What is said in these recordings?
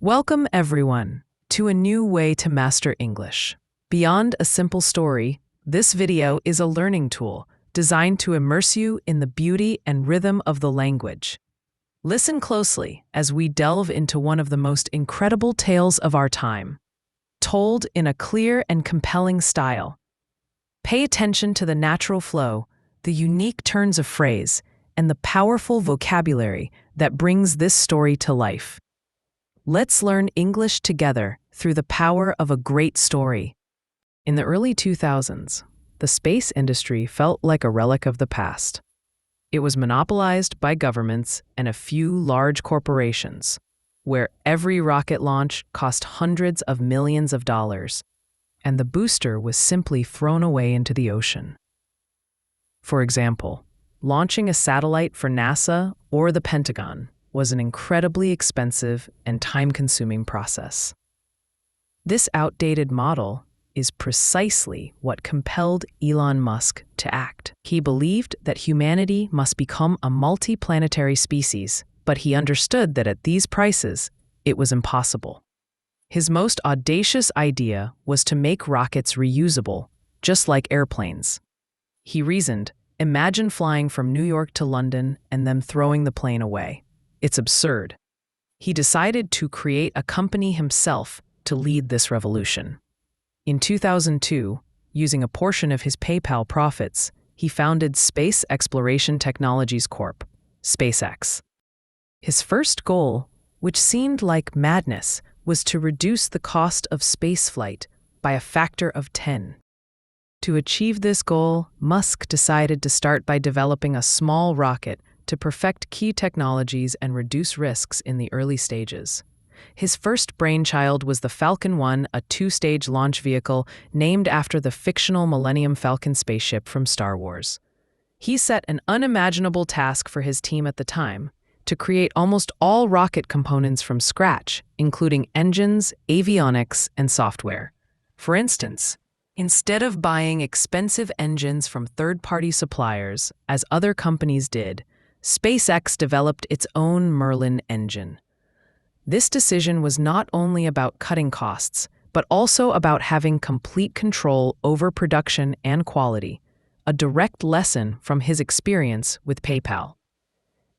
Welcome, everyone, to a new way to master English. Beyond a simple story, this video is a learning tool designed to immerse you in the beauty and rhythm of the language. Listen closely as we delve into one of the most incredible tales of our time, told in a clear and compelling style. Pay attention to the natural flow, the unique turns of phrase, and the powerful vocabulary that brings this story to life. Let's learn English together through the power of a great story. In the early 2000s, the space industry felt like a relic of the past. It was monopolized by governments and a few large corporations, where every rocket launch cost hundreds of millions of dollars, and the booster was simply thrown away into the ocean. For example, launching a satellite for NASA or the Pentagon was an incredibly expensive and time-consuming process. This outdated model is precisely what compelled Elon Musk to act. He believed that humanity must become a multi-planetary species, but he understood that at these prices, it was impossible. His most audacious idea was to make rockets reusable, just like airplanes. He reasoned, imagine flying from New York to London and then throwing the plane away. It's absurd. He decided to create a company himself to lead this revolution. In 2002, using a portion of his PayPal profits, he founded Space Exploration Technologies Corp., SpaceX. His first goal, which seemed like madness, was to reduce the cost of spaceflight by a factor of 10. To achieve this goal, Musk decided to start by developing a small rocket to perfect key technologies and reduce risks in the early stages. His first brainchild was the Falcon 1, a two-stage launch vehicle named after the fictional Millennium Falcon spaceship from Star Wars. He set an unimaginable task for his team at the time: to create almost all rocket components from scratch, including engines, avionics, and software. For instance, instead of buying expensive engines from third-party suppliers, as other companies did, SpaceX developed its own Merlin engine. This decision was not only about cutting costs, but also about having complete control over production and quality, a direct lesson from his experience with PayPal.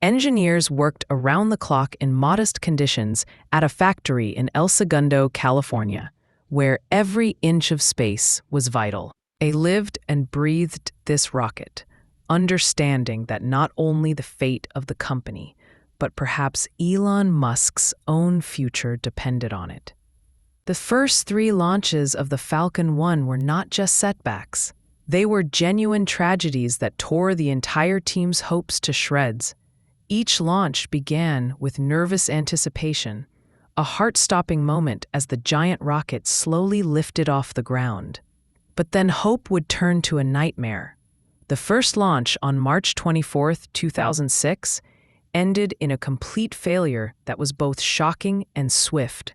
Engineers worked around the clock in modest conditions at a factory in El Segundo, California, where every inch of space was vital. They lived and breathed this rocket, understanding that not only the fate of the company, but perhaps Elon Musk's own future depended on it. The first 3 launches of the Falcon 1 were not just setbacks. They were genuine tragedies that tore the entire team's hopes to shreds. Each launch began with nervous anticipation, a heart-stopping moment as the giant rocket slowly lifted off the ground. But then hope would turn to a nightmare. The first launch on March 24, 2006, ended in a complete failure that was both shocking and swift.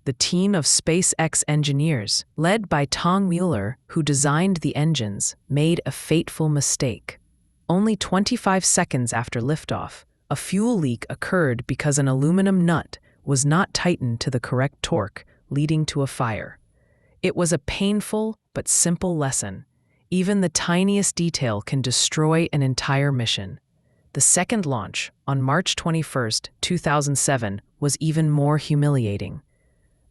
The team of SpaceX engineers, led by Tom Mueller, who designed the engines, made a fateful mistake. Only 25 seconds after liftoff, a fuel leak occurred because an aluminum nut was not tightened to the correct torque, leading to a fire. It was a painful but simple lesson. Even the tiniest detail can destroy an entire mission. The second launch, on March 21, 2007, was even more humiliating.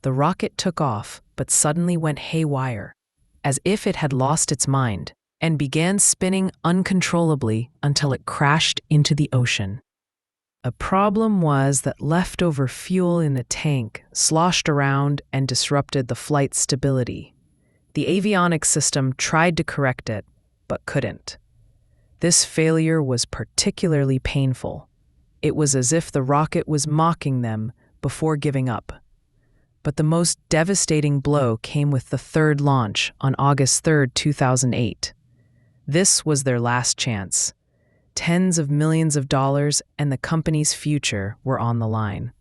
The rocket took off, but suddenly went haywire, as if it had lost its mind, and began spinning uncontrollably until it crashed into the ocean. The problem was that leftover fuel in the tank sloshed around and disrupted the flight's stability. The avionics system tried to correct it, but couldn't. This failure was particularly painful. It was as if the rocket was mocking them before giving up. But the most devastating blow came with the third launch on August 3, 2008. This was their last chance. Tens of millions of dollars and the company's future were on the line.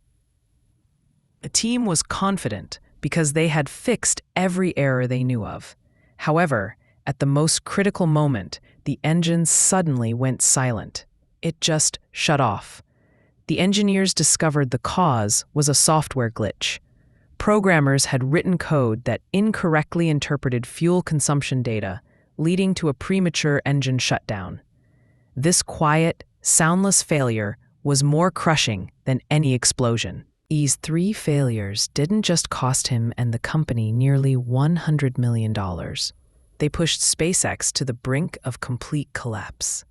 The team was confident because they had fixed every error they knew of. However, at the most critical moment, the engine suddenly went silent. It just shut off. The engineers discovered the cause was a software glitch. Programmers had written code that incorrectly interpreted fuel consumption data, leading to a premature engine shutdown. This quiet, soundless failure was more crushing than any explosion. These 3 failures didn't just cost him and the company nearly $100 million. They pushed SpaceX to the brink of complete collapse.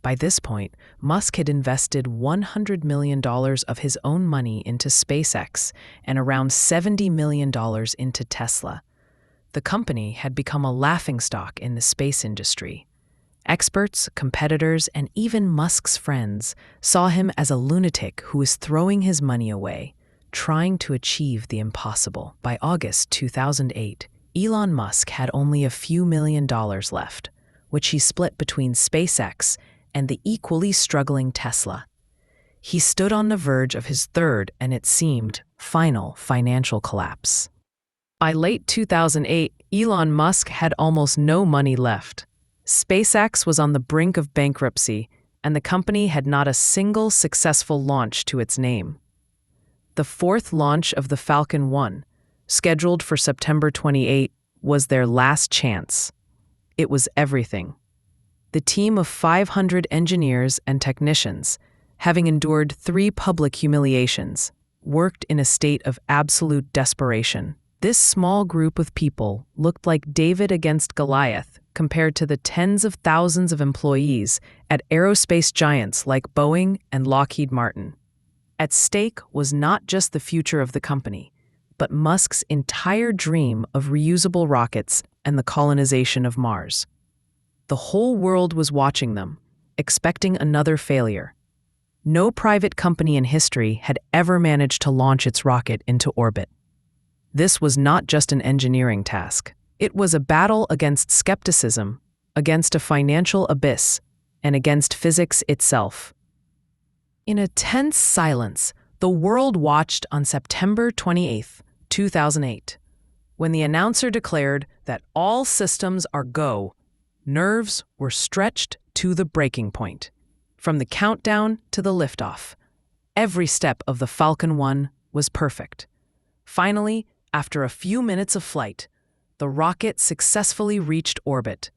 By this point, Musk had invested $100 million of his own money into SpaceX and around $70 million into Tesla. The company had become a laughingstock in the space industry. Experts, competitors, and even Musk's friends saw him as a lunatic who was throwing his money away, trying to achieve the impossible. By August 2008, Elon Musk had only a few $1,000,000 left, which he split between SpaceX and the equally struggling Tesla. He stood on the verge of his third and, it seemed, final financial collapse. By late 2008, Elon Musk had almost no money left. SpaceX was on the brink of bankruptcy, and the company had not a single successful launch to its name. The 4th launch of the Falcon 1, scheduled for September 28, was their last chance. It was everything. The team of 500 engineers and technicians, having endured 3 public humiliations, worked in a state of absolute desperation. This small group of people looked like David against Goliath compared to the tens of thousands of employees at aerospace giants like Boeing and Lockheed Martin. At stake was not just the future of the company, but Musk's entire dream of reusable rockets and the colonization of Mars. The whole world was watching them, expecting another failure. No private company in history had ever managed to launch its rocket into orbit. This was not just an engineering task. It was a battle against skepticism, against a financial abyss, and against physics itself. In a tense silence, the world watched on September 28, 2008. When the announcer declared that all systems are go, nerves were stretched to the breaking point. From the countdown to the liftoff, every step of the Falcon 1 was perfect. Finally, after a few minutes of flight, the rocket successfully reached orbit.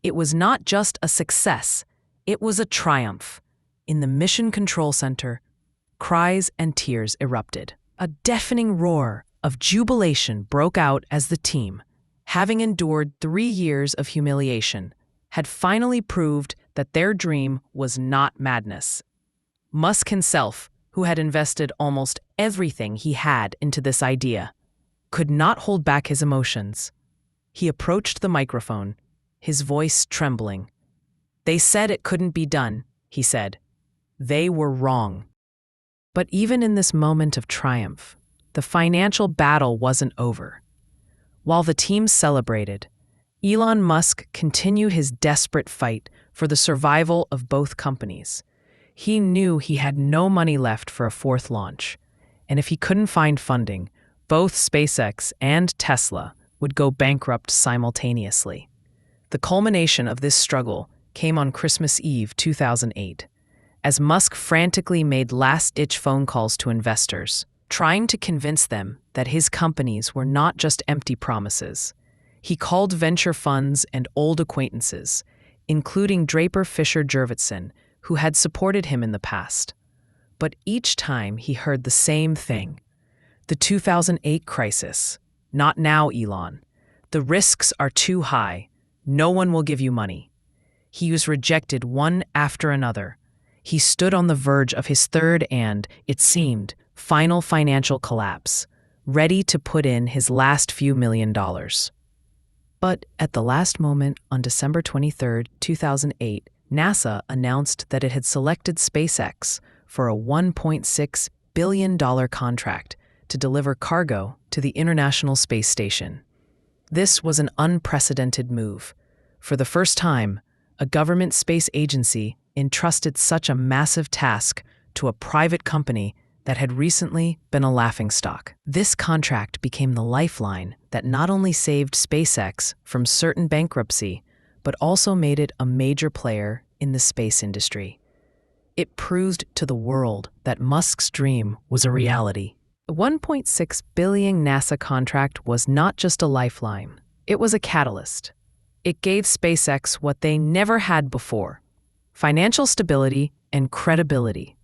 It was not just a success, it was a triumph. In the Mission Control Center, cries and tears erupted. A deafening roar of jubilation broke out as the team, having endured 3 years of humiliation, had finally proved that their dream was not madness. Musk himself, who had invested almost everything he had into this idea, could not hold back his emotions. He approached the microphone, his voice trembling. "They said it couldn't be done," he said. "They were wrong." But even in this moment of triumph, the financial battle wasn't over. While the team celebrated, Elon Musk continued his desperate fight for the survival of both companies. He knew he had no money left for a 4th launch, and if he couldn't find funding, both SpaceX and Tesla would go bankrupt simultaneously. The culmination of this struggle came on Christmas Eve 2008, as Musk frantically made last-ditch phone calls to investors, trying to convince them that his companies were not just empty promises. He called venture funds and old acquaintances, including Draper Fisher Jurvetson, who had supported him in the past. But each time he heard the same thing: the 2008 crisis. "Not now, Elon. The risks are too high. No one will give you money." He was rejected one after another. He stood on the verge of his third and, it seemed, final financial collapse, ready to put in his last few $1,000,000. But at the last moment, on December 23, 2008, NASA announced that it had selected SpaceX for a $1.6 billion contract to deliver cargo to the International Space Station. This was an unprecedented move. For the first time, a government space agency entrusted such a massive task to a private company that had recently been a laughingstock. This contract became the lifeline that not only saved SpaceX from certain bankruptcy, but also made it a major player in the space industry. It proved to the world that Musk's dream was a reality. The $1.6 billion NASA contract was not just a lifeline, it was a catalyst. It gave SpaceX what they never had before: financial stability and credibility.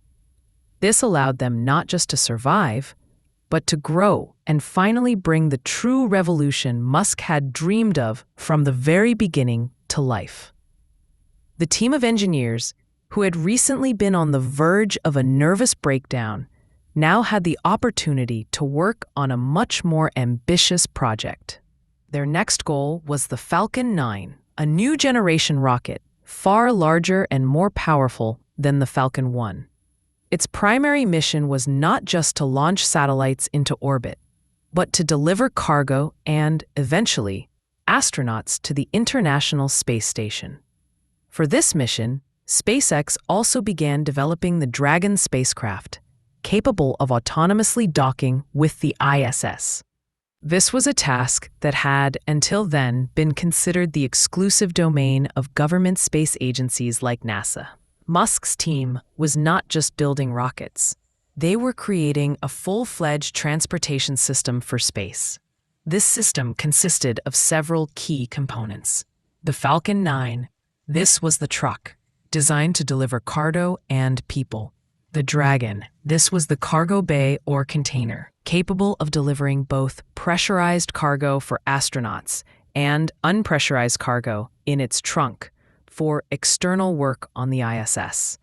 This allowed them not just to survive, but to grow and finally bring the true revolution Musk had dreamed of from the very beginning to life. The team of engineers, who had recently been on the verge of a nervous breakdown, now had the opportunity to work on a much more ambitious project. Their next goal was the Falcon 9, a new generation rocket, far larger and more powerful than the Falcon 1. Its primary mission was not just to launch satellites into orbit, but to deliver cargo and, eventually, astronauts to the International Space Station. For this mission, SpaceX also began developing the Dragon spacecraft, capable of autonomously docking with the ISS. This was a task that had, until then, been considered the exclusive domain of government space agencies like NASA. Musk's team was not just building rockets. They were creating a full-fledged transportation system for space. This system consisted of several key components. The Falcon 9, this was the truck, designed to deliver cargo and people. The Dragon, this was the cargo bay or container, capable of delivering both pressurized cargo for astronauts and unpressurized cargo in its trunk for external work on the ISS.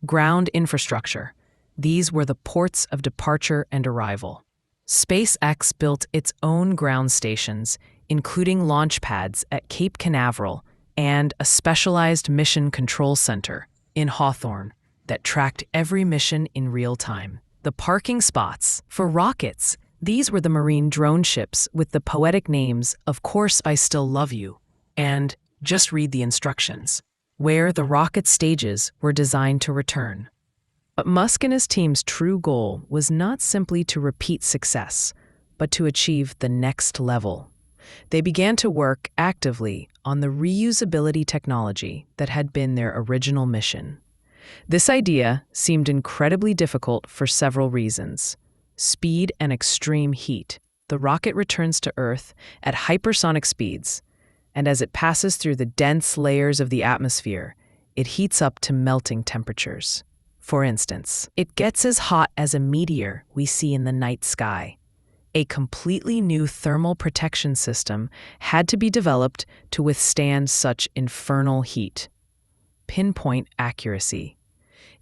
Ground infrastructure, these were the ports of departure and arrival. SpaceX built its own ground stations, including launch pads at Cape Canaveral and a specialized mission control center in Hawthorne that tracked every mission in real time. The parking spots for rockets, these were the marine drone ships with the poetic names "Of Course I Still Love You" and "Just Read the Instructions," where the rocket stages were designed to return. But Musk and his team's true goal was not simply to repeat success, but to achieve the next level. They began to work actively on the reusability technology that had been their original mission. This idea seemed incredibly difficult for several reasons. Speed and extreme heat. The rocket returns to Earth at hypersonic speeds, and as it passes through the dense layers of the atmosphere, it heats up to melting temperatures. For instance, it gets as hot as a meteor we see in the night sky. A completely new thermal protection system had to be developed to withstand such infernal heat. Pinpoint accuracy.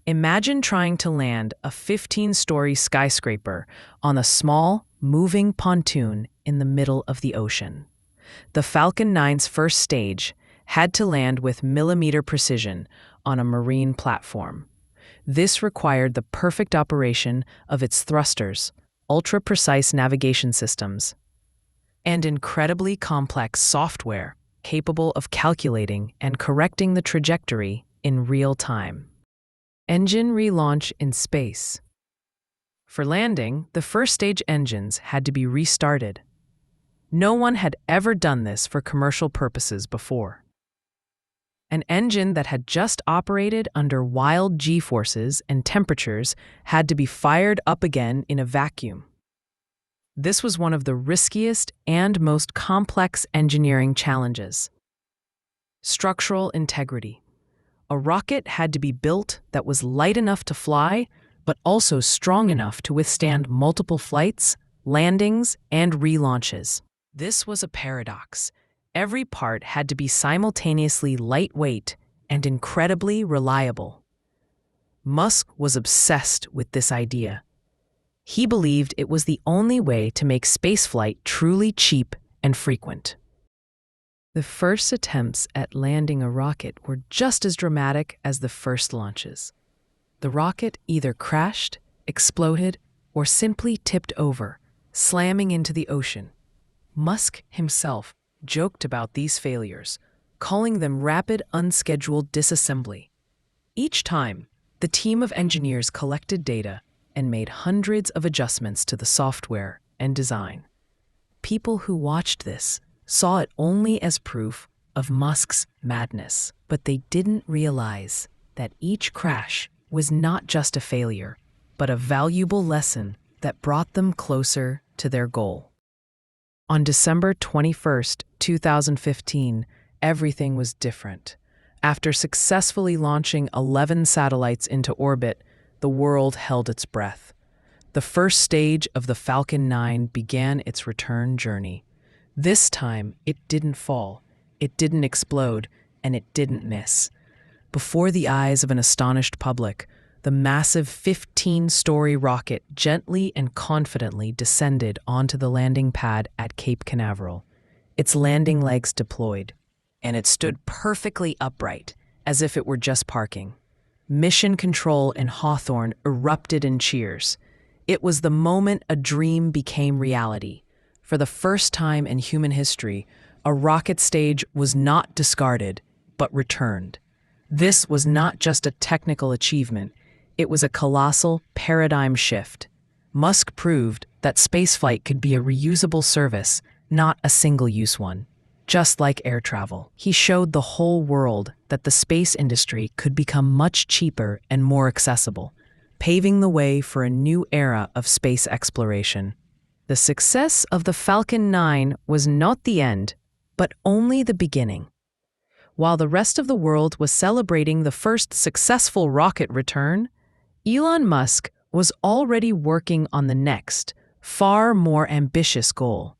Imagine trying to land a 15-story skyscraper on a small, moving pontoon in the middle of the ocean. The Falcon 9's first stage had to land with millimeter precision on a marine platform. This required the perfect operation of its thrusters, ultra-precise navigation systems, and incredibly complex software capable of calculating and correcting the trajectory in real time. Engine relaunch in space. For landing, the first stage engines had to be restarted. No one had ever done this for commercial purposes before. An engine that had just operated under wild G-forces and temperatures had to be fired up again in a vacuum. This was one of the riskiest and most complex engineering challenges. Structural integrity. A rocket had to be built that was light enough to fly, but also strong enough to withstand multiple flights, landings, and relaunches. This was a paradox. Every part had to be simultaneously lightweight and incredibly reliable. Musk was obsessed with this idea. He believed it was the only way to make spaceflight truly cheap and frequent. The first attempts at landing a rocket were just as dramatic as the first launches. The rocket either crashed, exploded, or simply tipped over, slamming into the ocean. Musk himself joked about these failures, calling them rapid, unscheduled disassembly. Each time, the team of engineers collected data and made hundreds of adjustments to the software and design. People who watched this saw it only as proof of Musk's madness, but they didn't realize that each crash was not just a failure, but a valuable lesson that brought them closer to their goal. On December 21st, 2015, everything was different. After successfully launching 11 satellites into orbit, the world held its breath. The first stage of the Falcon 9 began its return journey. This time, it didn't fall, it didn't explode, and it didn't miss. Before the eyes of an astonished public, the massive 15-story rocket gently and confidently descended onto the landing pad at Cape Canaveral. Its landing legs deployed, and it stood perfectly upright, as if it were just parking. Mission Control in Hawthorne erupted in cheers. It was the moment a dream became reality. For the first time in human history, a rocket stage was not discarded, but returned. This was not just a technical achievement. It was a colossal paradigm shift. Musk proved that spaceflight could be a reusable service, not a single-use one. Just like air travel, he showed the whole world that the space industry could become much cheaper and more accessible, paving the way for a new era of space exploration. The success of the Falcon 9 was not the end, but only the beginning. While the rest of the world was celebrating the first successful rocket return, Elon Musk was already working on the next, far more ambitious goal.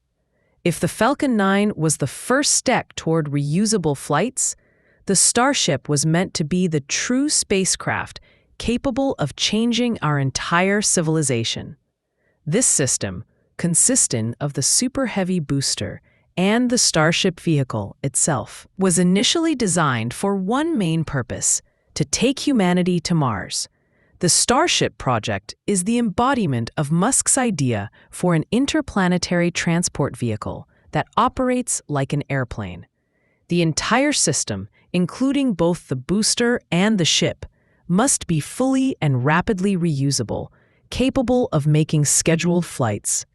If the Falcon 9 was the first step toward reusable flights, the Starship was meant to be the true spacecraft capable of changing our entire civilization. This system, consisting of the Super Heavy booster and the Starship vehicle itself, was initially designed for one main purpose: to take humanity to Mars. The Starship project is the embodiment of Musk's idea for an interplanetary transport vehicle that operates like an airplane. The entire system, including both the booster and the ship, must be fully and rapidly reusable, capable of making scheduled flights.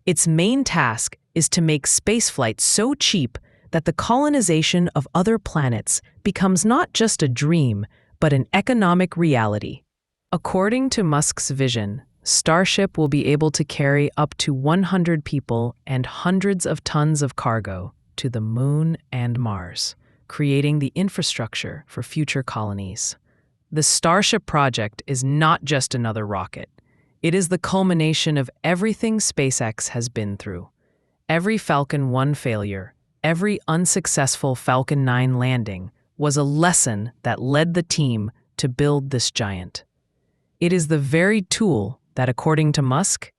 Its main task is to make spaceflight so cheap that the colonization of other planets becomes not just a dream, but an economic reality. According to Musk's vision, Starship will be able to carry up to 100 people and hundreds of tons of cargo to the Moon and Mars, creating the infrastructure for future colonies. The Starship project is not just another rocket. It is the culmination of everything SpaceX has been through. Every Falcon 1 failure, every unsuccessful Falcon 9 landing was a lesson that led the team to build this giant. It is the very tool that, according to Musk,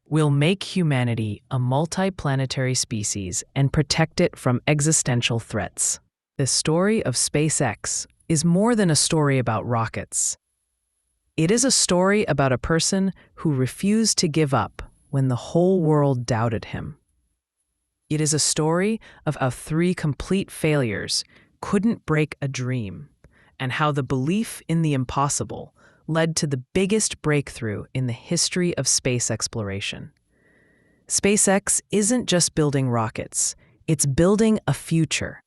will make humanity a multi-planetary species and protect it from existential threats. The story of SpaceX is more than a story about rockets. It is a story about a person who refused to give up when the whole world doubted him. It is a story of how 3 complete failures couldn't break a dream, and how the belief in the impossible led to the biggest breakthrough in the history of space exploration. SpaceX isn't just building rockets, it's building a future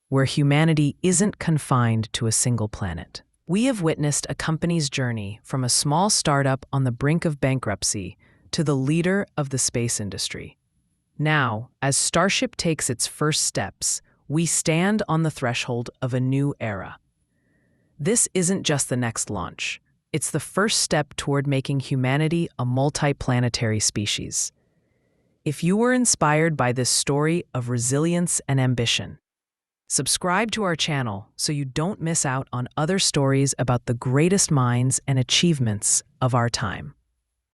where humanity isn't confined to a single planet. We have witnessed a company's journey from a small startup on the brink of bankruptcy to the leader of the space industry. Now, as Starship takes its first steps, we stand on the threshold of a new era. This isn't just the next launch. It's the first step toward making humanity a multi-planetary species. If you were inspired by this story of resilience and ambition, subscribe to our channel so you don't miss out on other stories about the greatest minds and achievements of our time.